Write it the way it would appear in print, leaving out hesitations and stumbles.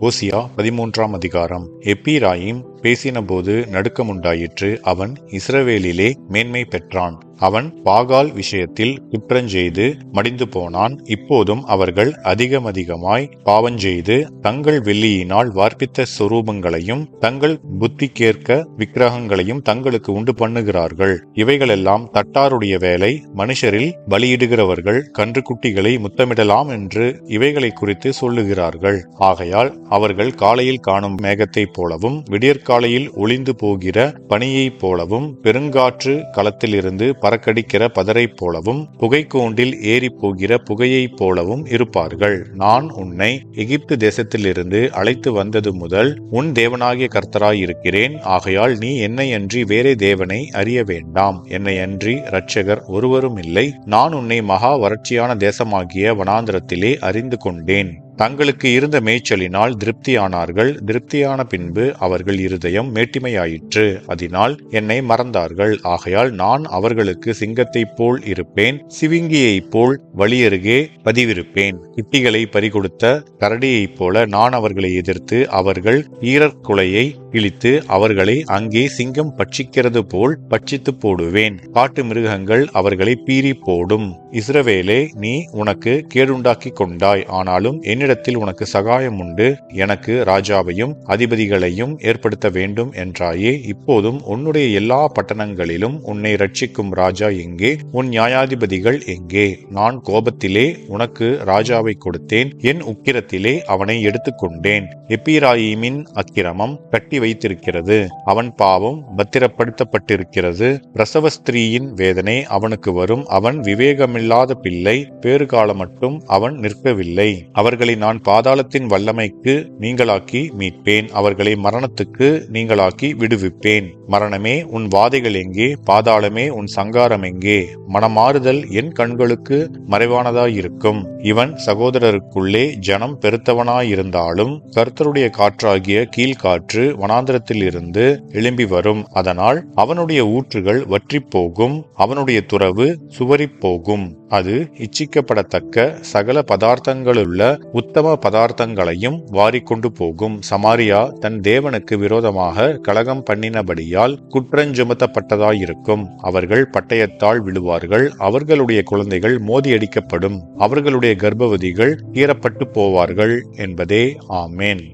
ஓசியா 13ஆம் அதிகாரம். எப்பிராயீம் பேசினபோது நடுக்கமுண்டாயிற்று. அவன் இஸ்ரவேலிலே மேன்மை பெற்றான். அவன் பாகால் விஷயத்தில் குற்றஞ்செய்து மடிந்து போனான். இப்போதும் அவர்கள் அதிகமாய் பாவஞ்செய்து தங்கள் வெள்ளியினால் வார்ப்பித்த சொரூபங்களையும் தங்கள் புத்திக்கேற்க விக்கிரகங்களையும் தங்களுக்கு உண்டு பண்ணுகிறார்கள். இவைகளெல்லாம் தட்டாருடைய வேலை. மனுஷரில் பலியிடுகிறவர்கள் கன்றுக்குட்டிகளை முத்தமிடலாம் என்று இவைகளை குறித்து சொல்லுகிறார்கள். ஆகையால் அவர்கள் காலையில் காணும் மேகத்தைப் போலவும் விடியற்காலையில் ஒளிந்து போகிற பனியைப் போலவும் பெருங்காற்று களத்திலிருந்து பறக்கடிக்கிற பதரைப் போலவும் புகைக்கூண்டில் ஏறி போகிற புகையைப் போலவும் இருப்பார்கள். நான் உன்னை எகிப்து தேசத்திலிருந்து அழைத்து வந்தது முதல் உன் தேவனாகிய கர்த்தராய் இருக்கிறேன். ஆகையால் நீ என்னை அன்றி வேறே தேவனை அறிய வேண்டாம். என்னை அன்றி இரட்சகர் ஒருவரும் இல்லை. நான் உன்னை மகா வறட்சியான தேசமாகிய வனாந்திரத்திலே அறிந்து கொண்டேன். தங்களுக்கு இருந்த மேய்ச்சலினால் திருப்தியானார்கள். திருப்தியான பின்பு அவர்கள் இருதயம் மேட்டிமையாயிற்று. அதனால் என்னை மறந்தார்கள். ஆகையால் நான் அவர்களுக்கு சிங்கத்தைப் போல் இருப்பேன், சிவிங்கியைப் போல் வழியருகே பதிவிருப்பேன். இட்டிகளை பறிகொடுத்த கரடியைப் போல நான் அவர்களை எதிர்த்து அவர்கள் ஈரக்குலையை கிழித்து அவர்களை அங்கே சிங்கம் பட்சிக்கிறது போல் பட்சித்து போடுவேன். காட்டு மிருகங்கள் அவர்களை பீறி போடும். இஸ்ரவேலே, நீ உனக்கு கேடுண்டாக்கி கொண்டாய். ஆனாலும் என்னிடத்தில் உனக்கு சகாயம் உண்டு. எனக்கு ராஜாவையும் அதிபதிகளையும் ஏற்படுத்த வேண்டும் என்றாயே. இப்போதும் உன்னுடைய எல்லா பட்டணங்களிலும் உன்னை ரட்சிக்கும் ராஜா எங்கே? உன் நியாயாதிபதிகள் எங்கே? நான் கோபத்திலே உனக்கு ராஜாவை கொடுத்தேன், என் உக்கிரத்திலே அவனை எடுத்துக்கொண்டேன். எப்பிராயீமின் அக்கிரமம் கட்டி வைத்திருக்கிறது, அவன் பாவம் பத்திரப்படுத்தப்பட்டிருக்கிறது. பிரசவ ஸ்திரீயின் வேதனை அவனுக்கு வரும். அவன் விவேகமில்லாத பிள்ளை, பேறுகாலம் மட்டும் அவன் நிற்கவில்லை. அவர்களை நான் பாதாளத்தின் வல்லமைக்கு நீங்களாக்கி மீட்பேன். அவர்களை மரணத்துக்கு நீங்களாக்கி விடுவிப்பேன். மரணமே, உன் வாதைகள் எங்கே? பாதாளமே, உன் சங்காரம் எங்கே? மனமாறுதல் என் கண்களுக்கு மறைவானதாயிருக்கும். இவன் சகோதரருக்குள்ளே ஜனம் பெருத்தவனாயிருந்தாலும் கர்த்தருடைய காற்றாகிய கீழ்காற்று வனாந்திரத்தில் இருந்து எழும்பி வரும். அதனால் அவனுடைய ஊற்றுகள் வற்றி போகும், அவனுடைய துறவு சுவரிப் போகும். அது இச்சிக்கப்படத்தக்க சகல பதார்த்தங்களுள்ள உத்தம பதார்த்தங்களையும் வாரிக்கொண்டு போகும். சமாரியா தன் தேவனுக்கு விரோதமாக கலகம் பண்ணினபடியால் குற்றஞ்சுமத்தப்பட்டதாயிருக்கும். அவர்கள் பட்டயத்தால் விழுவார்கள், அவர்களுடைய குழந்தைகள் மோதியடிக்கப்படும், அவர்களுடைய கர்ப்பவதிகள் கீறப்பட்டு போவார்கள் என்பதே. ஆமேன்.